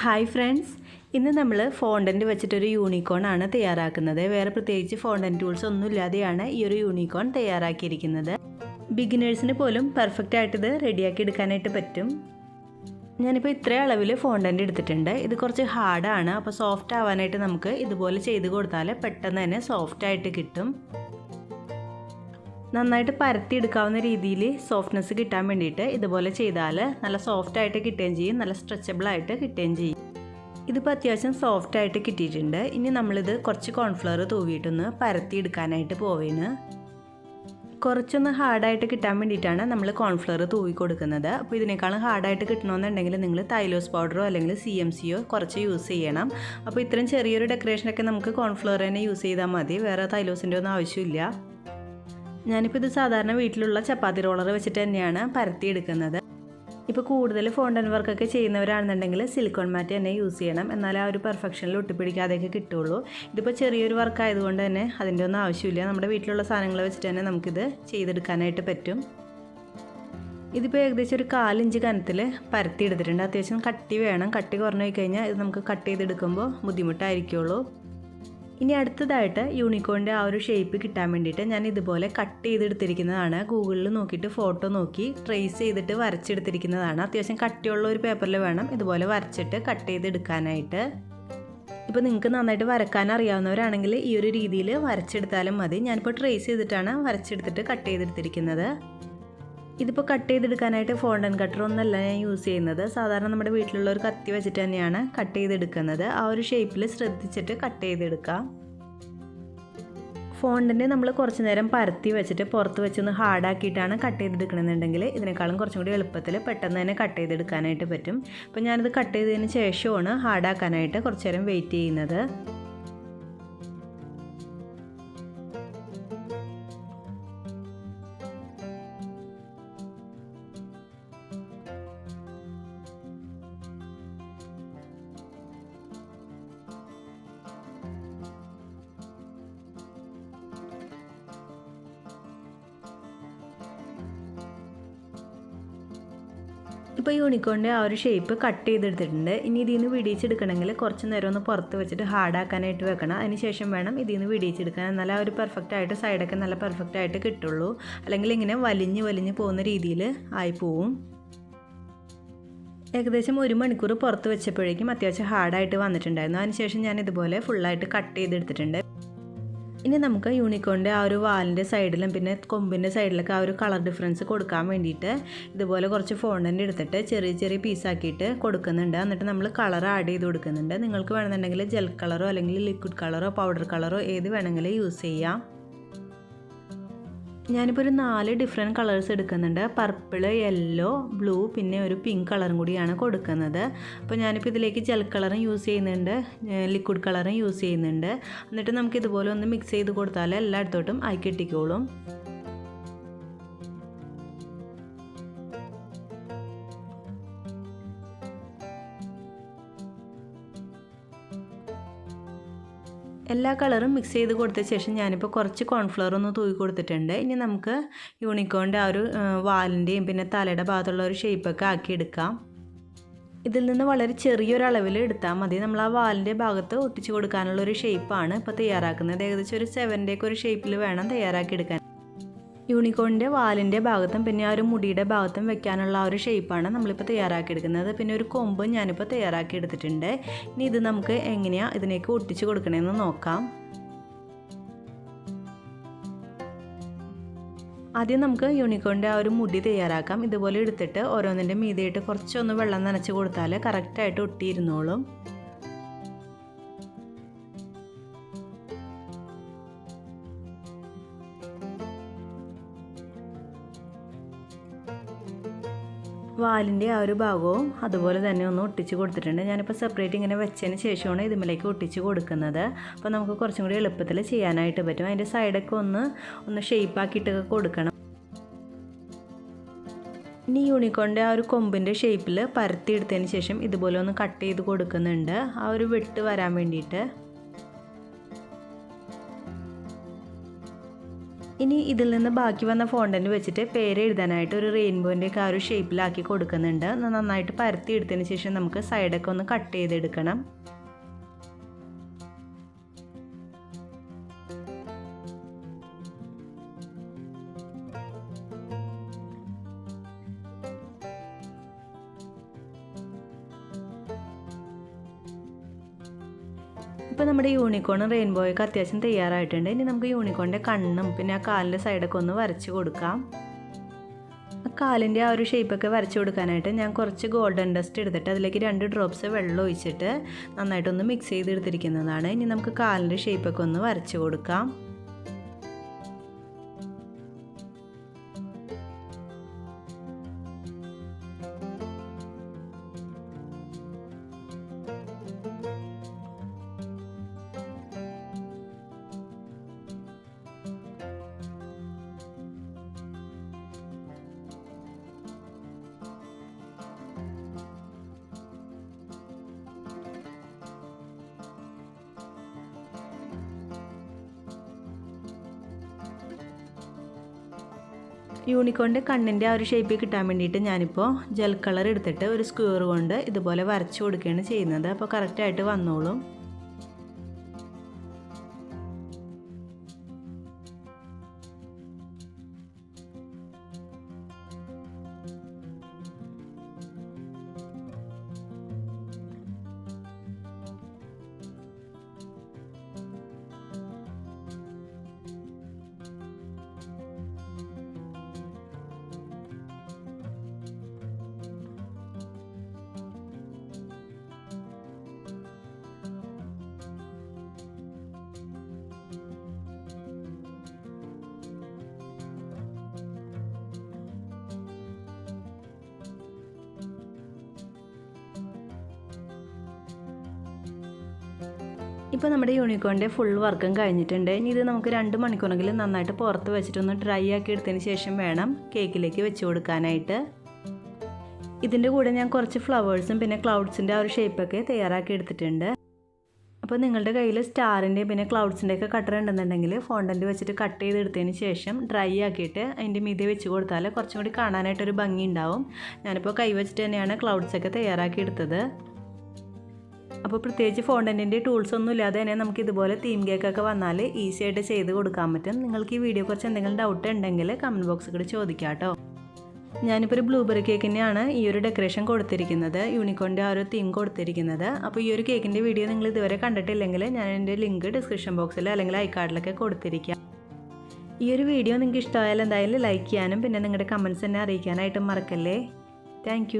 Hi friends, ഇന്ന് നമ്മൾ fondant വെച്ചിട്ടൊരു യൂണിക്കോണാണ് തയ്യാറാക്കുന്നത്. വേറെ പ്രത്യേകിച്ച് ഫോണ്ടൻറ്റ് ടൂൾസ് ഒന്നും ഇല്ലാതെയാണ് ഈ ഒരു യൂണിക്കോൺ തയ്യാറാക്കിയിരിക്കുന്നത്. ബിഗിനേഴ്സിന് പോലും പെർഫെക്റ്റ് ആയിട്ട് ഇത് റെഡിയാക്കി എടുക്കാനായിട്ട് പറ്റും. ഞാനിപ്പോൾ ഇത്രയും അളവിൽ ഫോണ്ടൻറ്റ് എടുത്തിട്ടുണ്ട്. ഇത് കുറച്ച് ഹാർഡാണ്, അപ്പോൾ സോഫ്റ്റ് ആവാനായിട്ട് നമുക്ക് ഇതുപോലെ ചെയ്ത് കൊടുത്താൽ പെട്ടെന്ന് തന്നെ സോഫ്റ്റായിട്ട് കിട്ടും. നന്നായിട്ട് പരത്തി എടുക്കാവുന്ന രീതിയിൽ സോഫ്റ്റ്നെസ് കിട്ടാൻ വേണ്ടിയിട്ട് ഇതുപോലെ ചെയ്താൽ നല്ല സോഫ്റ്റായിട്ട് കിട്ടുകയും ചെയ്യും, നല്ല സ്ട്രെച്ചബിളായിട്ട് കിട്ടുകയും ചെയ്യും. ഇതിപ്പോൾ അത്യാവശ്യം സോഫ്റ്റായിട്ട് കിട്ടിയിട്ടുണ്ട്. ഇനി നമ്മളിത് കുറച്ച് കോൺഫ്ലവർ തൂവിയിട്ടൊന്ന് പരത്തി എടുക്കാനായിട്ട് പോവേണ്. കുറച്ചൊന്ന് ഹാർഡായിട്ട് കിട്ടാൻ വേണ്ടിയിട്ടാണ് നമ്മൾ കോൺഫ്ലവർ തൂവി കൊടുക്കുന്നത്. അപ്പോൾ ഇതിനേക്കാളും ഹാർഡായിട്ട് കിട്ടണമെന്നുണ്ടെങ്കിൽ നിങ്ങൾ തൈലോസ് പൗഡറോ അല്ലെങ്കിൽ CMCയോ കുറച്ച് യൂസ് ചെയ്യണം. അപ്പോൾ ഇത്രയും ചെറിയൊരു ഡെക്കറേഷനൊക്കെ നമുക്ക് കോൺഫ്ലവർ തന്നെ യൂസ് ചെയ്താൽ മതി, വേറെ തൈലോസിൻ്റെ ഒന്നും ആവശ്യമില്ല. ഞാനിപ്പോൾ ഇത് സാധാരണ വീട്ടിലുള്ള ചപ്പാത്തി റോളർ വെച്ചിട്ട് തന്നെയാണ് പരത്തിയെടുക്കുന്നത്. ഇപ്പോൾ കൂടുതൽ ഫോണ്ടൻ വർക്കൊക്കെ ചെയ്യുന്നവരാണെന്നുണ്ടെങ്കിൽ സിലിക്കോൺ മാറ്റ് തന്നെ യൂസ് ചെയ്യണം, എന്നാലേ ആ ഒരു പെർഫെക്ഷനിൽ ഒട്ടിപ്പിടിക്കാതെയൊക്കെ കിട്ടുള്ളൂ. ഇതിപ്പോൾ ചെറിയൊരു വർക്ക് ആയതുകൊണ്ട് തന്നെ അതിൻ്റെ ഒന്നും ആവശ്യമില്ല. നമ്മുടെ വീട്ടിലുള്ള സാധനങ്ങൾ വെച്ചിട്ട് തന്നെ നമുക്കിത് ചെയ്തെടുക്കാനായിട്ട് പറ്റും. ഇതിപ്പോൾ ഏകദേശം ഒരു 1/4 ഇഞ്ച് കനത്തിൽ പരത്തിയെടുത്തിട്ടുണ്ട്. അത്യാവശ്യം കട്ടി വേണം, കട്ടി കുറഞ്ഞു പോയി കഴിഞ്ഞാൽ ഇത് നമുക്ക് കട്ട് ചെയ്തെടുക്കുമ്പോൾ ബുദ്ധിമുട്ടായിരിക്കുള്ളൂ. ഇനി അടുത്തതായിട്ട് യൂണിക്കോണിൻ്റെ ആ ഒരു ഷേപ്പ് കിട്ടാൻ വേണ്ടിയിട്ട് ഞാൻ ഇതുപോലെ കട്ട് ചെയ്തെടുത്തിരിക്കുന്നതാണ്. ഗൂഗിളിൽ നോക്കിയിട്ട് ഫോട്ടോ നോക്കി ട്രേസ് ചെയ്തിട്ട് വരച്ചെടുത്തിരിക്കുന്നതാണ്. അത്യാവശ്യം കട്ടിയുള്ള ഒരു പേപ്പറിൽ വേണം ഇതുപോലെ വരച്ചിട്ട് കട്ട് ചെയ്തെടുക്കാനായിട്ട്. ഇപ്പോൾ നിങ്ങൾക്ക് നന്നായിട്ട് വരക്കാൻ അറിയാവുന്നവരാണെങ്കിൽ ഈ ഒരു രീതിയിൽ വരച്ചെടുത്താലും മതി. ഞാനിപ്പോൾ ട്രേസ് ചെയ്തിട്ടാണ് വരച്ചെടുത്തിട്ട് കട്ട് ചെയ്തെടുത്തിരിക്കുന്നത്. ഇതിപ്പോൾ കട്ട് ചെയ്തെടുക്കാനായിട്ട് ഫോണ്ടൻ കട്ടർ ഒന്നല്ല ഞാൻ യൂസ് ചെയ്യുന്നത്. സാധാരണ നമ്മുടെ വീട്ടിലുള്ള ഒരു കത്തി വെച്ചിട്ട് തന്നെയാണ് കട്ട് ചെയ്തെടുക്കുന്നത്. ആ ഒരു ഷേപ്പിൽ ശ്രദ്ധിച്ചിട്ട് കട്ട് ചെയ്തെടുക്കാം. ഫോണ്ടൻറ്റ് നമ്മൾ കുറച്ച് നേരം പരത്തി വെച്ചിട്ട് പുറത്ത് വെച്ചൊന്ന് ഹാർഡാക്കിയിട്ടാണ് കട്ട് ചെയ്തെടുക്കണമെന്നുണ്ടെങ്കിൽ ഇതിനേക്കാളും കുറച്ചും കൂടി എളുപ്പത്തിൽ പെട്ടെന്ന് തന്നെ കട്ട് ചെയ്തെടുക്കാനായിട്ട് പറ്റും. അപ്പോൾ ഞാനിത് കട്ട് ചെയ്തതിന് ശേഷമാണ് ഹാർഡാക്കാനായിട്ട് കുറച്ച് നേരം വെയിറ്റ് ചെയ്യുന്നത്. ഇപ്പോൾ യൂണിക്കോണിൻ്റെ ആ ഒരു ഷേപ്പ് കട്ട് ചെയ്തെടുത്തിട്ടുണ്ട്. ഇനി ഇതിൽ നിന്ന് വിടിയിച്ചെടുക്കണമെങ്കിൽ കുറച്ച് നേരം ഒന്ന് പുറത്ത് വെച്ചിട്ട് ഹാർഡാക്കാനായിട്ട് വെക്കണം. അതിന് ശേഷം വേണം ഇതിൽ നിന്ന് വിടിയിച്ചെടുക്കാൻ, എന്നാൽ ആ ഒരു പെർഫെക്റ്റ് ആയിട്ട് സൈഡൊക്കെ നല്ല പെർഫെക്റ്റ് ആയിട്ട് കിട്ടുള്ളൂ. അല്ലെങ്കിൽ ഇങ്ങനെ വലിഞ്ഞ് പോകുന്ന രീതിയിൽ ആയിപ്പോവും. ഏകദേശം 1 മണിക്കൂർ പുറത്ത് വെച്ചപ്പോഴേക്കും അത്യാവശ്യം ഹാർഡായിട്ട് വന്നിട്ടുണ്ടായിരുന്നു. അതിനുശേഷം ഞാൻ ഇതുപോലെ ഫുള്ളായിട്ട് കട്ട് ചെയ്തെടുത്തിട്ടുണ്ട്. ഇനി നമുക്ക് യൂണിക്കോണിൻ്റെ ആ ഒരു വാലിൻ്റെ സൈഡിലും പിന്നെ കൊമ്പിൻ്റെ സൈഡിലൊക്കെ ആ ഒരു കളർ ഡിഫറൻസ് കൊടുക്കാൻ വേണ്ടിയിട്ട് ഇതുപോലെ കുറച്ച് ഫോണ്ടൻ്റ് എടുത്തിട്ട് ചെറിയ ചെറിയ പീസാക്കിയിട്ട് കൊടുക്കുന്നുണ്ട്. എന്നിട്ട് നമ്മൾ കളർ ആഡ് ചെയ്ത് കൊടുക്കുന്നുണ്ട്. നിങ്ങൾക്ക് വേണമെന്നുണ്ടെങ്കിൽ ജെൽ കളറോ അല്ലെങ്കിൽ ലിക്വിഡ് കളറോ പൗഡർ കളറോ ഏത് വേണമെങ്കിലും യൂസ് ചെയ്യാം. ഞാനിപ്പോൾ ഒരു 4 ഡിഫറെൻറ്റ് കളേഴ്സ് എടുക്കുന്നുണ്ട്. പർപ്പിൾ, യെല്ലോ, ബ്ലൂ, പിന്നെ ഒരു പിങ്ക് കളറും കൂടിയാണ് കൊടുക്കുന്നത്. അപ്പോൾ ഞാനിപ്പോൾ ഇതിലേക്ക് ജെൽ കളറും യൂസ് ചെയ്യുന്നുണ്ട്, ലിക്വിഡ് കളറും യൂസ് ചെയ്യുന്നുണ്ട്. എന്നിട്ട് നമുക്ക് ഇതുപോലെ ഒന്ന് മിക്സ് ചെയ്ത് കൊടുത്താൽ എല്ലായിടത്തോട്ടും ആയി കിട്ടിക്കോളും. എല്ലാ കളറും മിക്സ് ചെയ്ത് കൊടുത്ത ശേഷം ഞാനിപ്പോൾ കുറച്ച് കോൺഫ്ലവർ ഒന്ന് തൂക്കി കൊടുത്തിട്ടുണ്ട്. ഇനി നമുക്ക് യൂണിക്കോണിൻ്റെ ആ ഒരു വാലിൻ്റെയും പിന്നെ തലയുടെ ഭാഗത്തുള്ള ഒരു ഷേപ്പൊക്കെ ആക്കിയെടുക്കാം. ഇതിൽ നിന്ന് വളരെ ചെറിയൊരളവിൽ എടുത്താൽ മതി. നമ്മൾ ആ വാലിൻ്റെ ഭാഗത്ത് ഒട്ടിച്ച് കൊടുക്കാനുള്ളൊരു ഷേപ്പാണ് ഇപ്പോൾ തയ്യാറാക്കുന്നത്. ഏകദേശം ഒരു 7ൻ്റെയൊക്കെ ഒരു ഷേപ്പിൽ വേണം തയ്യാറാക്കിയെടുക്കാൻ. യൂണിക്കോണിൻ്റെ വാലിൻ്റെ ഭാഗത്തും പിന്നെ ആ ഒരു മുടിയുടെ ഭാഗത്തും വെക്കാനുള്ള ആ ഒരു ഷേപ്പാണ് നമ്മളിപ്പോൾ തയ്യാറാക്കിയെടുക്കുന്നത്. പിന്നെ ഒരു കൊമ്പ് ഞാനിപ്പോൾ തയ്യാറാക്കിയെടുത്തിട്ടുണ്ട്. ഇനി ഇത് നമുക്ക് എങ്ങനെയാണ് ഇതിനേക്ക് ഒട്ടിച്ച് കൊടുക്കണമെന്ന് നോക്കാം. ആദ്യം നമുക്ക് യൂണിക്കോണിൻ്റെ ആ ഒരു മുടി തയ്യാറാക്കാം. ഇതുപോലെ എടുത്തിട്ട് ഓരോന്നിൻ്റെ മീതെയായിട്ട് കുറച്ചൊന്ന് വെള്ളം നനച്ച് കൊടുത്താൽ കറക്റ്റായിട്ട് ഒട്ടിയിരുന്നോളും. വാലിൻ്റെ ആ ഒരു ഭാഗവും അതുപോലെ തന്നെ ഒന്ന് ഒട്ടിച്ച് കൊടുത്തിട്ടുണ്ട്. ഞാനിപ്പോൾ സെപ്പറേറ്റ് ഇങ്ങനെ വെച്ചതിന് ശേഷമാണ് ഇതിലേക്ക് ഒട്ടിച്ച് കൊടുക്കുന്നത്. അപ്പോൾ നമുക്ക് കുറച്ചും കൂടി എളുപ്പത്തിൽ ചെയ്യാനായിട്ട് പറ്റും. അതിൻ്റെ സൈഡൊക്കെ ഒന്ന് ഷേപ്പാക്കിയിട്ടൊക്കെ കൊടുക്കണം. ഇനി യൂണിക്കോണിൻ്റെ ആ ഒരു കൊമ്പിൻ്റെ ഷേപ്പിൽ പരത്തിയെടുത്തതിന് ശേഷം ഇതുപോലെ ഒന്ന് കട്ട് ചെയ്ത് കൊടുക്കുന്നുണ്ട്, ആ ഒരു വെട്ട് വരാൻ വേണ്ടിയിട്ട്. ഇനി ഇതിൽ നിന്ന് ബാക്കി വന്ന ഫോണ്ടൻറ്റ് വെച്ചിട്ട് പേര് എഴുതാനായിട്ട് ഒരു റെയിൻബോൻ്റെ ഒക്കെ ആ ഒരു ഷേപ്പിലാക്കി കൊടുക്കുന്നുണ്ട്. നന്നായിട്ട് പരത്തി എടുത്തതിന് ശേഷം നമുക്ക് സൈഡൊക്കെ ഒന്ന് കട്ട് ചെയ്തെടുക്കണം. ഇപ്പോൾ നമ്മുടെ യൂണിക്കോണും റെയിൻബോയൊക്കെ അത്യാവശ്യം തയ്യാറായിട്ടുണ്ട്. ഇനി നമുക്ക് യൂണിക്കോണിൻ്റെ കണ്ണും പിന്നെ ആ കാലിൻ്റെ സൈഡൊക്കെ ഒന്ന് വരച്ച് കൊടുക്കാം. ആ കാലിൻ്റെ ആ ഒരു ഷേപ്പൊക്കെ വരച്ച് കൊടുക്കാനായിട്ട് ഞാൻ കുറച്ച് ഗോൾഡൻ ഡസ്റ്റ് എടുത്തിട്ട് അതിലേക്ക് 2 ഡ്രോപ്സ് വെള്ളം ഒഴിച്ചിട്ട് നന്നായിട്ടൊന്ന് മിക്സ് ചെയ്തെടുത്തിരിക്കുന്നതാണ്. ഇനി നമുക്ക് കാലിൻ്റെ ഷേപ്പൊക്കെ ഒന്ന് വരച്ച് കൊടുക്കാം. യൂണിക്കോണിൻ്റെ കണ്ണിൻ്റെ ആ ഒരു ഷേപ്പിൽ കിട്ടാൻ വേണ്ടിയിട്ട് ഞാനിപ്പോൾ ജെൽ കളർ എടുത്തിട്ട് ഒരു സ്ക്വയർ കൊണ്ട് ഇതുപോലെ വരച്ചു കൊടുക്കുകയാണ് ചെയ്യുന്നത്. അപ്പോൾ കറക്റ്റായിട്ട് വന്നോളും. ഇപ്പോൾ നമ്മുടെ യൂണിക്കോണിൻ്റെ ഫുൾ വർക്കും കഴിഞ്ഞിട്ടുണ്ട്. ഇനി ഇത് നമുക്ക് 2 മണിക്കൂറെങ്കിലും നന്നായിട്ട് പുറത്ത് വെച്ചിട്ടൊന്ന് ഡ്രൈ ആക്കി എടുത്തതിന് ശേഷം വേണം കേക്കിലേക്ക് വെച്ച് കൊടുക്കാനായിട്ട്. ഇതിൻ്റെ കൂടെ ഞാൻ കുറച്ച് ഫ്ലവേഴ്സും പിന്നെ ക്ലൗഡ്സിൻ്റെ ആ ഒരു ഷേപ്പൊക്കെ തയ്യാറാക്കി എടുത്തിട്ടുണ്ട്. അപ്പോൾ നിങ്ങളുടെ കയ്യിൽ സ്റ്റാറിൻ്റെ പിന്നെ ക്ലൗഡ്സിൻ്റെ ഒക്കെ കട്ടർ ഉണ്ടെന്നുണ്ടെങ്കിൽ ഫോണ്ടൻറ്റ് വെച്ചിട്ട് കട്ട് ചെയ്തെടുത്തതിന് ശേഷം ഡ്രൈ ആക്കിയിട്ട് അതിൻ്റെ മീതെ വെച്ച് കൊടുത്താൽ കുറച്ചും കൂടി കാണാനായിട്ടൊരു ഭംഗി ഉണ്ടാവും. ഞാനിപ്പോൾ കൈ വെച്ചിട്ട് തന്നെയാണ് ക്ലൗഡ്സൊക്കെ തയ്യാറാക്കി എടുത്തത്. അപ്പോൾ പ്രത്യേകിച്ച് ഫോണ്ടൻറ്റിൻ്റെ ടൂൾസ് ഒന്നും ഇല്ലാതെ തന്നെ നമുക്ക് ഇതുപോലെ തീം കേക്കൊക്കെ വന്നാൽ ഈസി ആയിട്ട് ചെയ്ത് കൊടുക്കാൻ പറ്റും. നിങ്ങൾക്ക് ഈ വീഡിയോ കുറിച്ച് എന്തെങ്കിലും ഡൗട്ട് ഉണ്ടെങ്കിൽ കമൻറ്റ് ബോക്സിൽ കൂടി ചോദിക്കാം കേട്ടോ. ഞാനിപ്പോൾ ഒരു ബ്ലൂബെറി കേക്കിനെയാണ് ഈ ഒരു ഡെക്കറേഷൻ കൊടുത്തിരിക്കുന്നത്, യൂണിക്കോണിൻ്റെ ആ ഒരു തീം കൊടുത്തിരിക്കുന്നത്. അപ്പോൾ ഈ ഒരു കേക്കിൻ്റെ വീഡിയോ നിങ്ങൾ ഇതുവരെ കണ്ടിട്ടില്ലെങ്കിൽ ഞാൻ എൻ്റെ ലിങ്ക് ഡിസ്ക്രിപ്ഷൻ ബോക്സിൽ അല്ലെങ്കിൽ ഐക്കാർഡിലൊക്കെ കൊടുത്തിരിക്കാം. ഈ ഒരു വീഡിയോ നിങ്ങൾക്ക് ഇഷ്ടമായാൽ എന്തായാലും ലൈക്ക് ചെയ്യാനും പിന്നെ നിങ്ങളുടെ കമൻറ്റ്സ് എന്നെ അറിയിക്കാനായിട്ടും മറക്കല്ലേ. താങ്ക്